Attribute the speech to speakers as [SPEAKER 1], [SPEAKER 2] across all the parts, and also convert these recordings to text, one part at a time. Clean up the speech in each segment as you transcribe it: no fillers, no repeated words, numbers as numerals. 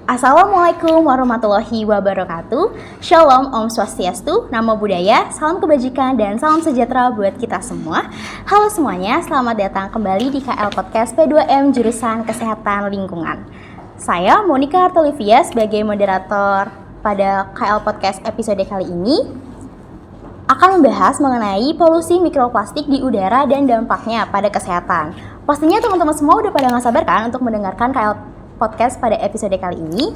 [SPEAKER 1] Assalamualaikum warahmatullahi wabarakatuh. Shalom, Om Swastiastu, Namo Buddhaya, salam kebajikan dan salam sejahtera buat kita semua. Halo semuanya, selamat datang kembali di KL Podcast P2M jurusan Kesehatan Lingkungan. Saya Monica Artolivia sebagai moderator pada KL Podcast episode kali ini akan membahas mengenai polusi mikroplastik di udara dan dampaknya pada kesehatan. Pastinya teman-teman semua udah pada gak sabar kan untuk mendengarkan KL Podcast pada episode kali ini.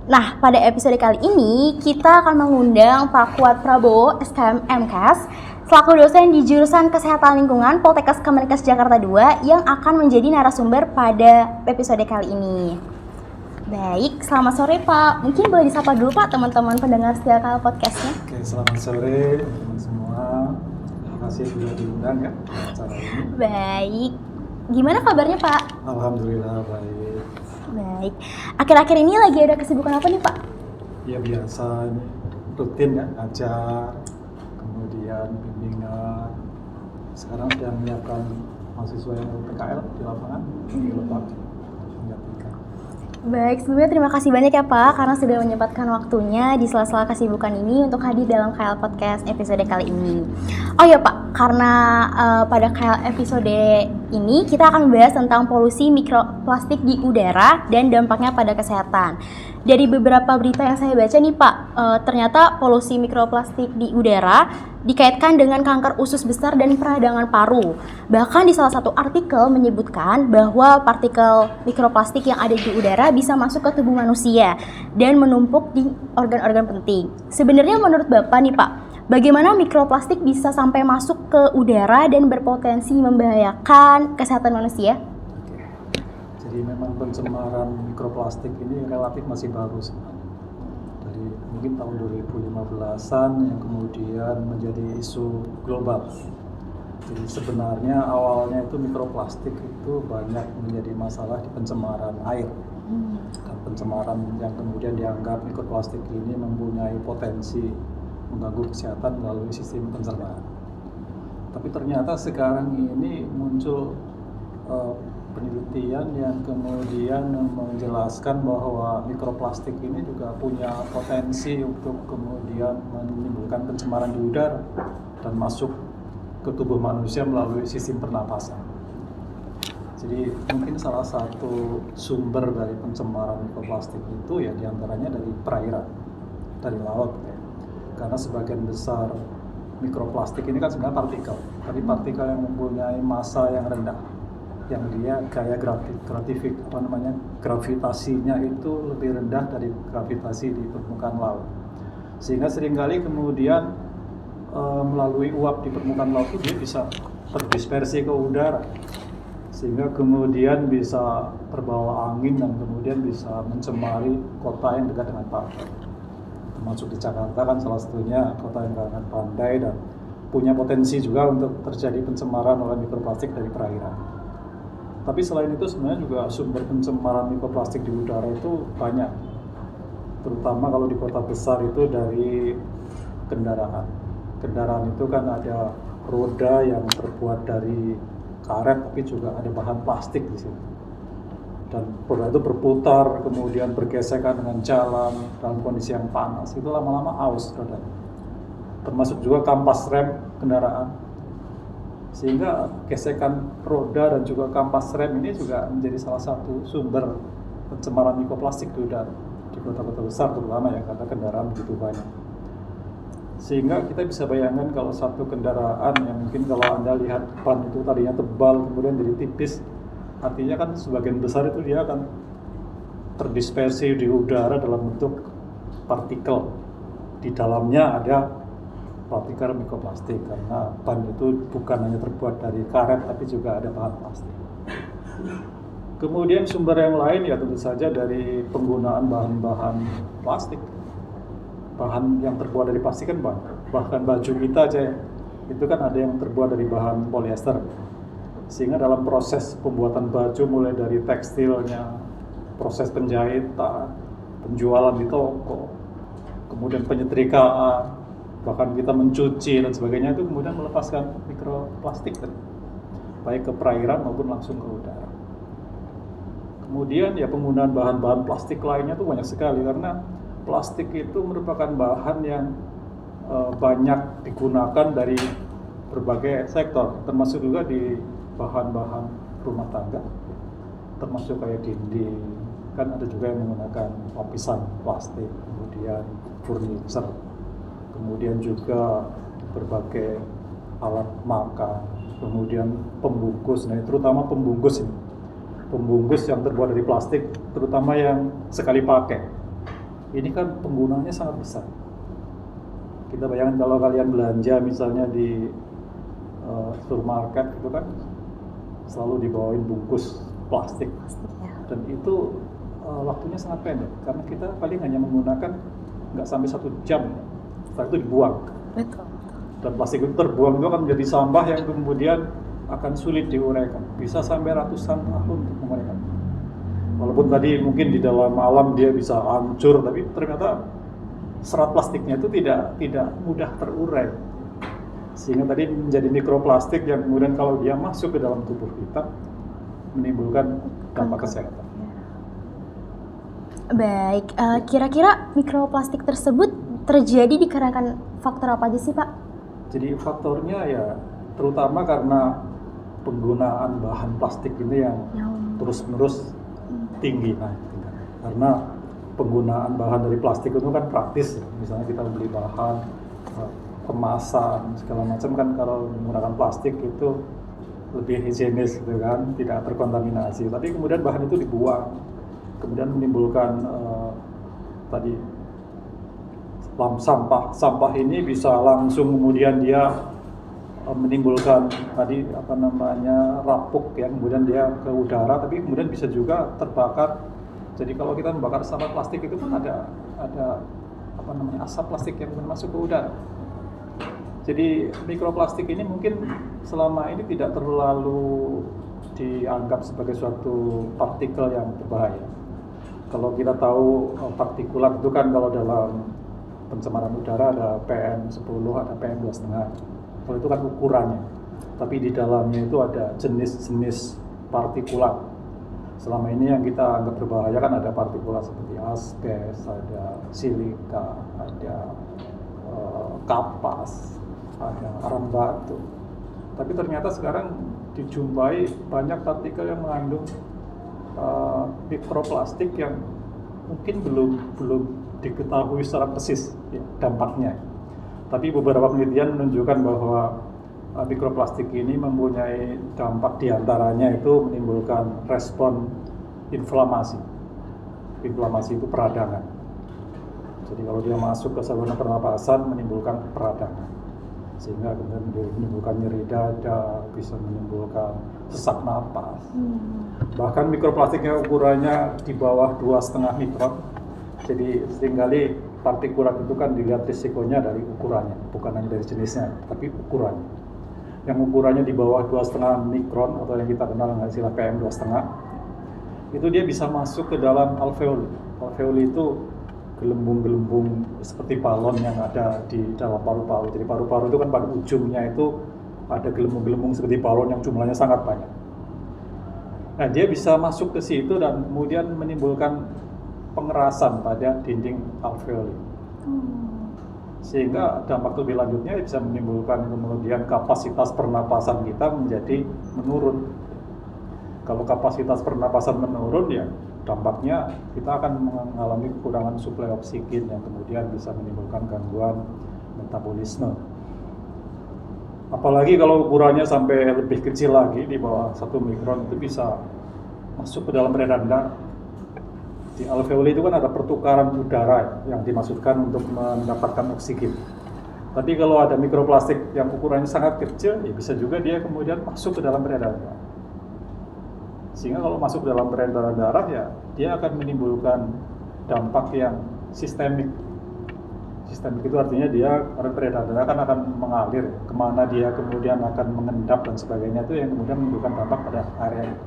[SPEAKER 1] Nah, pada episode kali ini kita akan mengundang Pak Kuat Prabowo, SKM MKes, selaku dosen di jurusan Kesehatan Lingkungan Poltekkes Kemenkes Jakarta 2 yang akan menjadi narasumber pada episode kali ini. Baik, selamat sore Pak. Mungkin boleh disapa dulu Pak teman-teman pendengar setia KL Podcast-nya.
[SPEAKER 2] Oke, selamat sore teman-teman semua. Terima kasih sudah diundang ya acara ini.
[SPEAKER 1] Baik, gimana kabarnya Pak?
[SPEAKER 2] Alhamdulillah baik.
[SPEAKER 1] Baik, akhir-akhir ini lagi ada kesibukan apa nih Pak?
[SPEAKER 2] Ya biasa rutin ya, ngajar, kemudian bimbingan. Sekarang sedang menyiapkan mahasiswa yang PKL di lapangan di Lebak.
[SPEAKER 1] Baik, sebelumnya terima kasih banyak ya Pak karena sudah menyempatkan waktunya di sela-sela kesibukan ini untuk hadir dalam KL Podcast episode kali ini. Oh ya Pak, karena pada KL episode ini kita akan membahas tentang polusi mikroplastik di udara dan dampaknya pada kesehatan. Dari beberapa berita yang saya baca nih Pak, ternyata polusi mikroplastik di udara dikaitkan dengan kanker usus besar dan peradangan paru. Bahkan di salah satu artikel menyebutkan bahwa partikel mikroplastik yang ada di udara bisa masuk ke tubuh manusia dan menumpuk di organ-organ penting. Sebenarnya menurut Bapak nih Pak, bagaimana mikroplastik bisa sampai masuk ke udara dan berpotensi membahayakan kesehatan manusia?
[SPEAKER 2] Jadi memang pencemaran mikroplastik ini relatif masih baru sebenarnya. Dari mungkin tahun 2015-an yang kemudian menjadi isu global. Jadi sebenarnya awalnya itu mikroplastik itu banyak menjadi masalah di pencemaran air. Dan pencemaran yang kemudian dianggap mikroplastik ini mempunyai potensi mengganggu kesehatan melalui sistem pencernaan. Tapi ternyata sekarang ini muncul penelitian yang kemudian menjelaskan bahwa mikroplastik ini juga punya potensi untuk kemudian menimbulkan pencemaran di udara dan masuk ke tubuh manusia melalui sistem pernapasan. Jadi mungkin salah satu sumber dari pencemaran mikroplastik itu ya diantaranya dari perairan, dari laut ya. Karena sebagian besar mikroplastik ini kan sebenarnya partikel, tapi partikel yang mempunyai massa yang rendah, yang dia gaya gravitasinya itu lebih rendah dari gravitasi di permukaan laut, sehingga seringkali kemudian melalui uap di permukaan laut itu dia bisa terdispersi ke udara, sehingga kemudian bisa terbawa angin dan kemudian bisa mencemari kota yang dekat dengan pantai. Termasuk di Jakarta kan salah satunya kota yang dekat dengan pantai dan punya potensi juga untuk terjadi pencemaran oleh mikroplastik dari perairan. Tapi selain itu sebenarnya juga sumber pencemaran mikroplastik di udara itu banyak. Terutama kalau di kota besar itu dari kendaraan. Kendaraan itu kan ada roda yang terbuat dari karet tapi juga ada bahan plastik di situ. Dan roda itu berputar kemudian bergesekan dengan jalan dalam kondisi yang panas. Itu lama-lama aus roda. Termasuk juga kampas rem kendaraan. Sehingga gesekan roda dan juga kampas rem ini juga menjadi salah satu sumber pencemaran mikroplastik di udara di kota-kota besar terutama ya, karena kendaraan begitu banyak. Sehingga kita bisa bayangkan kalau satu kendaraan yang mungkin kalau Anda lihat ban itu tadinya tebal kemudian jadi tipis, artinya kan sebagian besar itu dia akan terdispersi di udara dalam bentuk partikel. Di dalamnya ada partikel mikroplastik karena ban itu bukan hanya terbuat dari karet tapi juga ada bahan plastik. Kemudian sumber yang lain ya tentu saja dari penggunaan bahan-bahan plastik. Bahan yang terbuat dari plastik kan banyak. Bahkan baju kita aja ya, itu kan ada yang terbuat dari bahan polyester. Sehingga dalam proses pembuatan baju mulai dari tekstilnya, proses penjahitan, penjualan di toko, kemudian penyetrikaan, bahkan kita mencuci dan sebagainya itu kemudian melepaskan mikroplastik baik ke perairan maupun langsung ke udara. Kemudian ya penggunaan bahan-bahan plastik lainnya tuh banyak sekali, karena plastik itu merupakan bahan yang banyak digunakan dari berbagai sektor, termasuk juga di bahan-bahan rumah tangga, termasuk kayak dinding, kan ada juga yang menggunakan lapisan plastik, kemudian furniture, kemudian juga berbagai alat makan, kemudian pembungkus, nah terutama pembungkus ini. Pembungkus yang terbuat dari plastik, terutama yang sekali pakai, ini kan penggunaannya sangat besar. Kita bayangkan kalau kalian belanja misalnya di supermarket itu kan selalu dibawain bungkus plastik, dan itu waktunya sangat pendek, karena kita paling hanya menggunakan nggak sampai 1 jam, setelah itu dibuang.
[SPEAKER 1] Betul.
[SPEAKER 2] Dan plastik itu terbuang itu akan menjadi sampah yang kemudian akan sulit diuraikan, bisa sampai ratusan tahun untuk menguraikan. Walaupun tadi mungkin di dalam alam dia bisa hancur, tapi ternyata serat plastiknya itu tidak mudah terurai, sehingga tadi menjadi mikroplastik yang kemudian kalau dia masuk ke dalam tubuh kita menimbulkan dampak kesehatan.
[SPEAKER 1] Baik, kira-kira mikroplastik tersebut terjadi dikarenakan faktor apa aja sih Pak?
[SPEAKER 2] Jadi faktornya ya terutama karena penggunaan bahan plastik ini yang terus-menerus tinggi. Nah, karena penggunaan bahan dari plastik itu kan praktis, misalnya kita beli bahan kemasan segala macam kan, kalau menggunakan plastik itu lebih higienis gitu kan, tidak terkontaminasi. Tapi kemudian bahan itu dibuang, kemudian menimbulkan tadi sampah ini bisa langsung kemudian dia menimbulkan tadi rapuk ya, kemudian dia ke udara, tapi kemudian bisa juga terbakar. Jadi kalau kita membakar sampah plastik itu kan ada asap plastik yang masuk ke udara. Jadi mikroplastik ini mungkin selama ini tidak terlalu dianggap sebagai suatu partikel yang berbahaya. Kalau kita tahu partikulat itu kan kalau dalam pencemaran udara ada PM10, ada PM2,5. Kalau itu kan ukurannya. Tapi di dalamnya itu ada jenis-jenis partikulat. Selama ini yang kita anggap berbahaya kan ada partikulat seperti asbes, ada silika, ada kapas, ada arang batu. Tapi ternyata sekarang dijumpai banyak partikel yang mengandung mikroplastik yang mungkin belum diketahui secara persis ya, dampaknya. Tapi beberapa penelitian menunjukkan bahwa mikroplastik ini mempunyai dampak, diantaranya itu menimbulkan respon inflamasi. Inflamasi itu peradangan. Jadi kalau dia masuk ke saluran pernapasan menimbulkan peradangan, sehingga kemudian menimbulkan nyeri dada, bisa menimbulkan sesak napas. Bahkan mikroplastiknya ukurannya di bawah 2,5 mikron. Jadi seringkali partikulat itu kan dilihat risikonya dari ukurannya, bukan hanya dari jenisnya, tapi ukurannya. Yang ukurannya di bawah 2,5 mikron atau yang kita kenal dengan istilah PM2,5, itu dia bisa masuk ke dalam alveoli. Alveoli itu gelembung-gelembung seperti balon yang ada di dalam paru-paru. Jadi paru-paru itu kan pada ujungnya itu ada gelembung-gelembung seperti balon yang jumlahnya sangat banyak. Nah, dia bisa masuk ke situ dan kemudian menimbulkan pengerasan pada dinding alveoli. Sehingga dampak lebih lanjutnya bisa menimbulkan kemudian kapasitas pernapasan kita menjadi menurun. Kalau kapasitas pernapasan menurun ya dampaknya kita akan mengalami kekurangan suplai oksigen yang kemudian bisa menimbulkan gangguan metabolisme. Apalagi kalau ukurannya sampai lebih kecil lagi, di bawah 1 mikron, itu bisa masuk ke dalam peredaran darah. Di alveoli itu kan ada pertukaran udara yang dimaksudkan untuk mendapatkan oksigen. Tapi kalau ada mikroplastik yang ukurannya sangat kecil, ya bisa juga dia kemudian masuk ke dalam peredaran darah. Sehingga kalau masuk ke dalam peredaran darah ya dia akan menimbulkan dampak yang sistemik. Sistemik itu artinya dia peredaran darah kan akan mengalir kemana dia kemudian akan mengendap dan sebagainya, itu yang kemudian menimbulkan dampak pada area itu.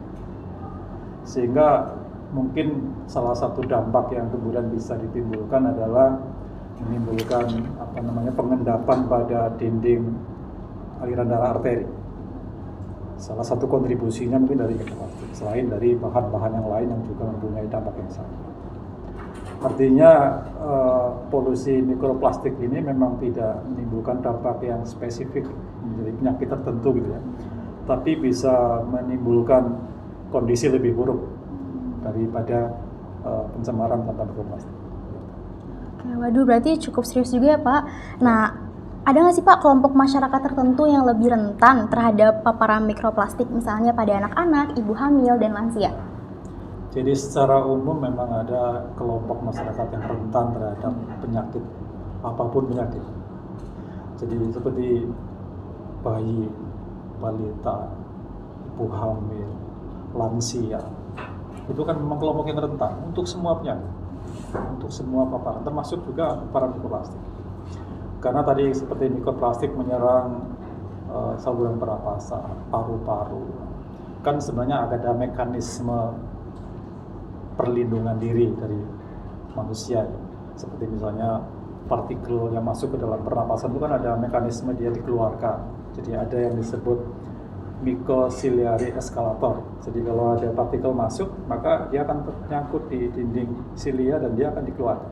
[SPEAKER 2] Sehingga mungkin salah satu dampak yang kemudian bisa ditimbulkan adalah menimbulkan pengendapan pada dinding aliran darah arteri. Salah satu kontribusinya mungkin dari mikroplastik, selain dari bahan-bahan yang lain yang juga mempunyai dampak yang sama. Artinya polusi mikroplastik ini memang tidak menimbulkan dampak yang spesifik menjadi penyakit tertentu gitu ya, tapi bisa menimbulkan kondisi lebih buruk daripada pencemaran tanpa mikroplastik.
[SPEAKER 1] Waduh, berarti cukup serius juga ya Pak. Nah, ada nggak sih Pak kelompok masyarakat tertentu yang lebih rentan terhadap paparan mikroplastik, misalnya pada anak-anak, ibu hamil, dan lansia?
[SPEAKER 2] Jadi secara umum memang ada kelompok masyarakat yang rentan terhadap penyakit, apapun penyakit. Jadi seperti bayi, balita, ibu hamil, lansia, itu kan memang kelompok yang rentan untuk semua penyakit, untuk semua paparan, termasuk juga paparan mikroplastik. Karena tadi seperti mikroplastik menyerang saluran pernapasan, paru-paru, kan sebenarnya ada mekanisme perlindungan diri dari manusia, seperti misalnya partikel yang masuk ke dalam pernapasan itu kan ada mekanisme dia dikeluarkan. Jadi ada yang disebut mucociliary escalator. Jadi kalau ada partikel masuk, maka dia akan ternyangkut di dinding silia dan dia akan dikeluarkan.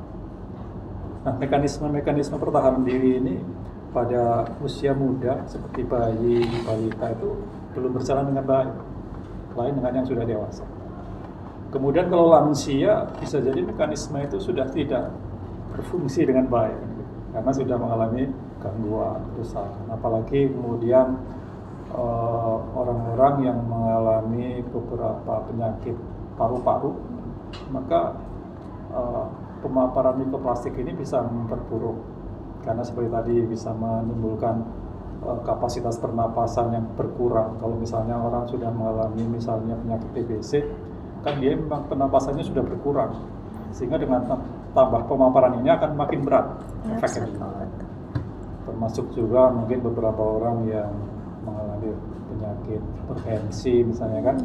[SPEAKER 2] Nah, mekanisme pertahanan diri ini pada usia muda seperti bayi, balita itu belum berjalan dengan baik, lain dengan yang sudah dewasa. Kemudian kalau lansia bisa jadi mekanisme itu sudah tidak berfungsi dengan baik karena sudah mengalami gangguan, kerusakan. Apalagi kemudian orang-orang yang mengalami beberapa penyakit paru-paru, maka pemaparan mikroplastik ini bisa memperburuk karena seperti tadi bisa menimbulkan kapasitas pernapasan yang berkurang. Kalau misalnya orang sudah mengalami misalnya penyakit TBC, kan dia memang pernapasannya sudah berkurang, sehingga dengan tambah pemaparan ini akan makin berat efeknya. Termasuk juga mungkin beberapa orang yang mengalami penyakit hipertensi misalnya kan,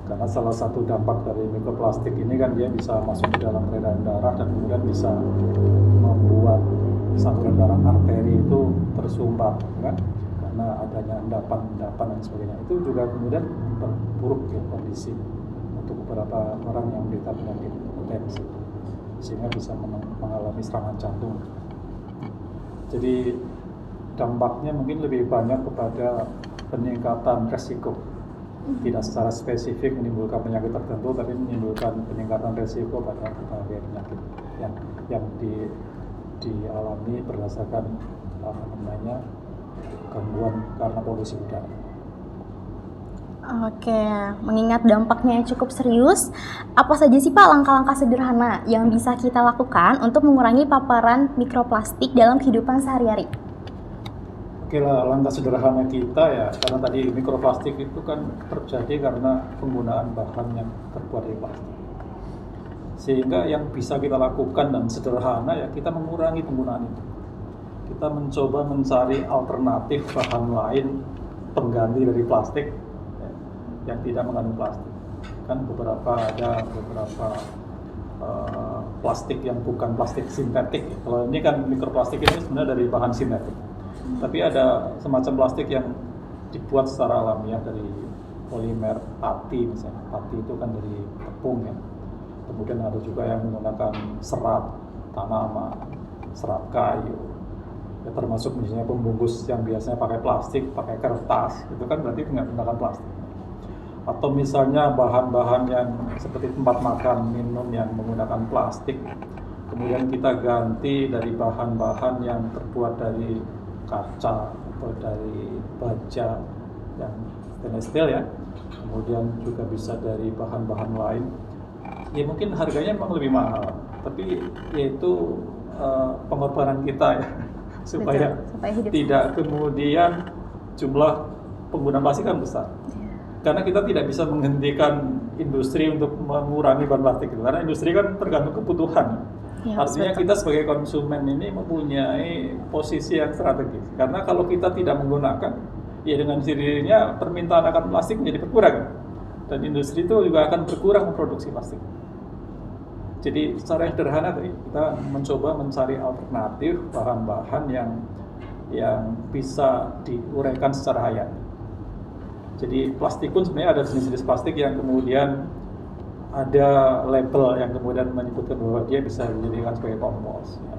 [SPEAKER 2] karena salah satu dampak dari mikroplastik ini kan dia bisa masuk ke dalam peredaran darah dan kemudian bisa membuat saluran darah arteri itu tersumbat kan, karena adanya endapan dan sebagainya. Itu juga kemudian memperburuk ya kondisi untuk beberapa orang yang menderita penyakit hipertensi, sehingga bisa mengalami serangan jantung. Jadi dampaknya mungkin lebih banyak kepada peningkatan resiko, tidak secara spesifik menimbulkan penyakit tertentu, tapi menimbulkan peningkatan resiko pada berbagai penyakit yang dialami berdasarkan gangguan karena polusi udara.
[SPEAKER 1] Oke, mengingat dampaknya yang cukup serius, apa saja sih Pak langkah-langkah sederhana yang bisa kita lakukan untuk mengurangi paparan mikroplastik dalam kehidupan sehari-hari?
[SPEAKER 2] Oke lah, langkah sederhana kita ya, karena tadi mikroplastik itu kan terjadi karena penggunaan bahan yang terbuat dari plastik. Sehingga yang bisa kita lakukan dan sederhana ya kita mengurangi penggunaan itu. Kita mencoba mencari alternatif bahan lain pengganti dari plastik ya, yang tidak mengandung plastik. Kan ada beberapa plastik yang bukan plastik sintetik. Kalau ini kan mikroplastik ini sebenarnya dari bahan sintetik. Tapi ada semacam plastik yang dibuat secara alamiah dari polimer pati misalnya. Pati itu kan dari tepung ya. Kemudian ada juga yang menggunakan serat tanaman, serat kayu. Ya, termasuk misalnya pembungkus yang biasanya pakai plastik, pakai kertas, itu kan berarti menggunakan plastik. Atau misalnya bahan-bahan yang seperti tempat makan, minum yang menggunakan plastik, kemudian kita ganti dari bahan-bahan yang terbuat dari kaca atau dari baja yang stainless steel ya, kemudian juga bisa dari bahan-bahan lain. Ya mungkin harganya memang lebih mahal, tapi yaitu pengorbanan kita ya, supaya tidak kemudian jumlah penggunaan plastik kan besar. Karena kita tidak bisa menghentikan industri untuk mengurangi bahan plastik, karena industri kan tergantung kebutuhan. Ya, artinya betul. Kita sebagai konsumen ini mempunyai posisi yang strategis. Karena kalau kita tidak menggunakan, ya dengan sendirinya permintaan akan plastik menjadi berkurang. Dan industri itu juga akan berkurang memproduksi plastik. Jadi secara sederhana tadi kita mencoba mencari alternatif bahan-bahan yang bisa diuraikan secara hayati. Jadi plastik pun sebenarnya ada jenis-jenis plastik yang kemudian ada label yang kemudian menyebutkan bahwa dia bisa dijadikan sebagai kompos, ya.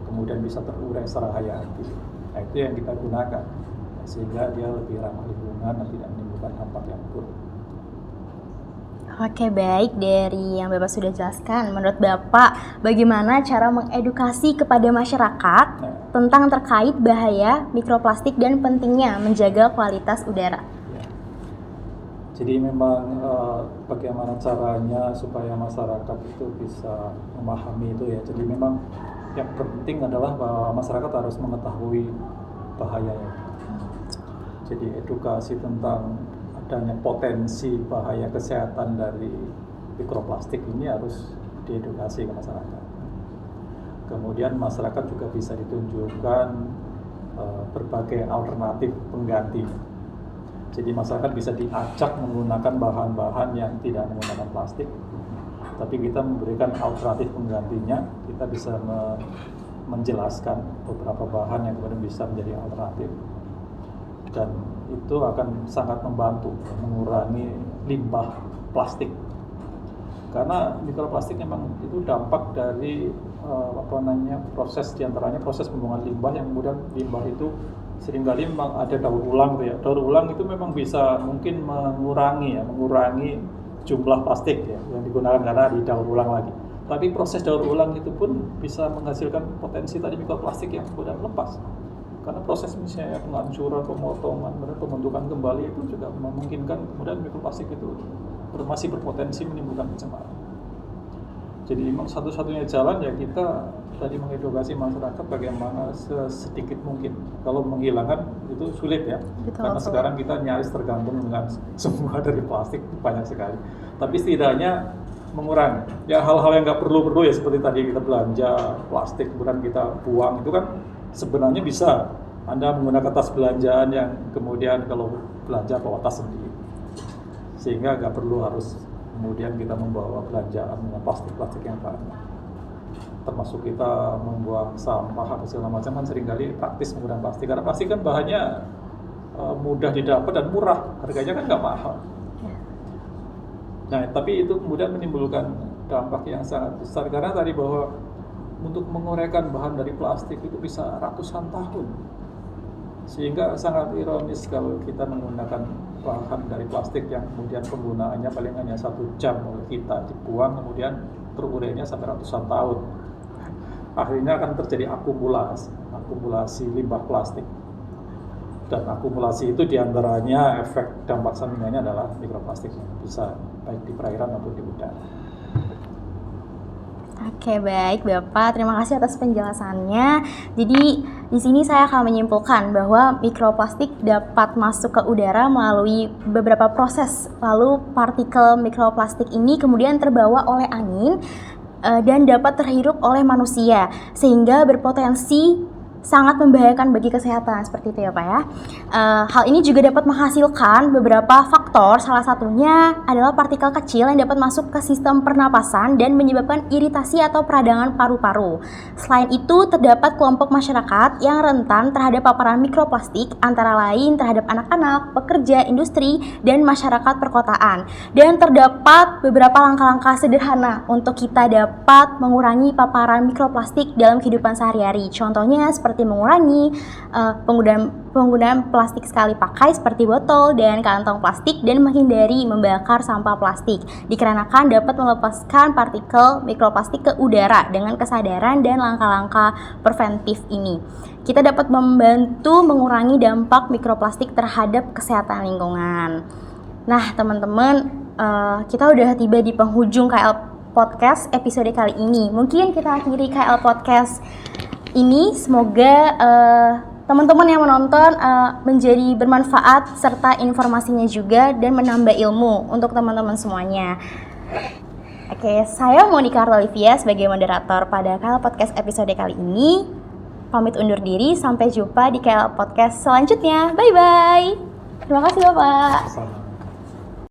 [SPEAKER 2] Kemudian bisa terurai secara hayati. Nah, itu yang kita gunakan sehingga dia lebih ramah lingkungan dan tidak menimbulkan dampak yang buruk.
[SPEAKER 1] Oke, baik, dari yang Bapak sudah jelaskan, menurut Bapak bagaimana cara mengedukasi kepada masyarakat tentang terkait bahaya mikroplastik dan pentingnya menjaga kualitas udara?
[SPEAKER 2] Ya. Jadi memang bagaimana caranya supaya masyarakat itu bisa memahami itu ya. Jadi memang yang penting adalah bahwa masyarakat harus mengetahui bahayanya. Jadi edukasi tentang adanya potensi bahaya kesehatan dari mikroplastik ini harus diedukasi ke masyarakat. Kemudian masyarakat juga bisa ditunjukkan berbagai alternatif pengganti. Jadi masyarakat bisa diajak menggunakan bahan-bahan yang tidak menggunakan plastik, tapi kita memberikan alternatif penggantinya. Kita bisa menjelaskan beberapa bahan yang kemudian bisa menjadi alternatif, dan itu akan sangat membantu mengurangi limbah plastik. Karena mikroplastik memang itu dampak dari proses diantaranya proses pembuangan limbah, yang kemudian limbah itu seringkali memang ada daur ulang ya. Daur ulang itu memang bisa mungkin mengurangi jumlah plastik ya yang digunakan karena didaur ulang lagi. Tapi proses daur ulang itu pun bisa menghasilkan potensi tadi mikroplastik yang kemudian lepas. Karena proses misalnya penghancuran, pemotongan, pembentukan kembali itu juga memungkinkan kemudian mikroplastik itu masih berpotensi menimbulkan pencemaran. Jadi memang satu-satunya jalan ya kita tadi mengedukasi masyarakat bagaimana sedikit mungkin. Kalau menghilangkan itu sulit ya.
[SPEAKER 1] Betul,
[SPEAKER 2] karena sekarang kita nyaris tergantung dengan semua dari plastik, banyak sekali. Tapi setidaknya mengurangi. Ya hal-hal yang nggak perlu ya, seperti tadi kita belanja plastik kemudian kita buang, itu kan sebenarnya bisa Anda menggunakan tas belanjaan yang kemudian kalau belanja bawa tas sendiri, sehingga nggak perlu harus kemudian kita membawa belanjaan dengan plastik-plastik yang banyak. Termasuk kita membuang sampah atau segala macam kan seringkali praktis menggunakan plastik, karena plastik kan bahannya mudah didapat dan murah, harganya kan nggak mahal. Nah, tapi itu kemudian menimbulkan dampak yang sangat besar, karena tadi bahwa untuk menguraikan bahan dari plastik itu bisa ratusan tahun. Sehingga sangat ironis kalau kita menggunakan bahan dari plastik yang kemudian penggunaannya paling hanya 1 jam oleh kita, dibuang kemudian terurainya sampai ratusan tahun. Akhirnya akan terjadi akumulasi limbah plastik. Dan akumulasi itu diantaranya efek dampak sampingannya adalah mikroplastik yang bisa baik di perairan maupun di udara.
[SPEAKER 1] Oke, baik Bapak, terima kasih atas penjelasannya. Jadi di sini saya akan menyimpulkan bahwa mikroplastik dapat masuk ke udara melalui beberapa proses. Lalu partikel mikroplastik ini kemudian terbawa oleh angin dan dapat terhirup oleh manusia, sehingga berpotensi sangat membahayakan bagi kesehatan, seperti itu ya Pak ya. Hal ini juga dapat menghasilkan beberapa faktor, salah satunya adalah partikel kecil yang dapat masuk ke sistem pernapasan dan menyebabkan iritasi atau peradangan paru-paru. Selain itu, terdapat kelompok masyarakat yang rentan terhadap paparan mikroplastik, antara lain terhadap anak-anak, pekerja, industri, dan masyarakat perkotaan. Dan terdapat beberapa langkah-langkah sederhana untuk kita dapat mengurangi paparan mikroplastik dalam kehidupan sehari-hari. Contohnya seperti mengurangi penggunaan plastik sekali pakai seperti botol dan kantong plastik, dan menghindari membakar sampah plastik dikarenakan dapat melepaskan partikel mikroplastik ke udara. Dengan kesadaran dan langkah-langkah preventif ini, kita dapat membantu mengurangi dampak mikroplastik terhadap kesehatan lingkungan. Nah teman-teman, kita udah tiba di penghujung KL Podcast episode kali ini. Mungkin kita akhiri KL Podcast ini, semoga teman-teman yang menonton menjadi bermanfaat serta informasinya juga dan menambah ilmu untuk teman-teman semuanya. Oke, saya Monica Artolivia sebagai moderator pada KL Podcast episode kali ini. Pamit undur diri, sampai jumpa di KL Podcast selanjutnya. Bye-bye. Terima kasih Bapak.
[SPEAKER 2] Sama.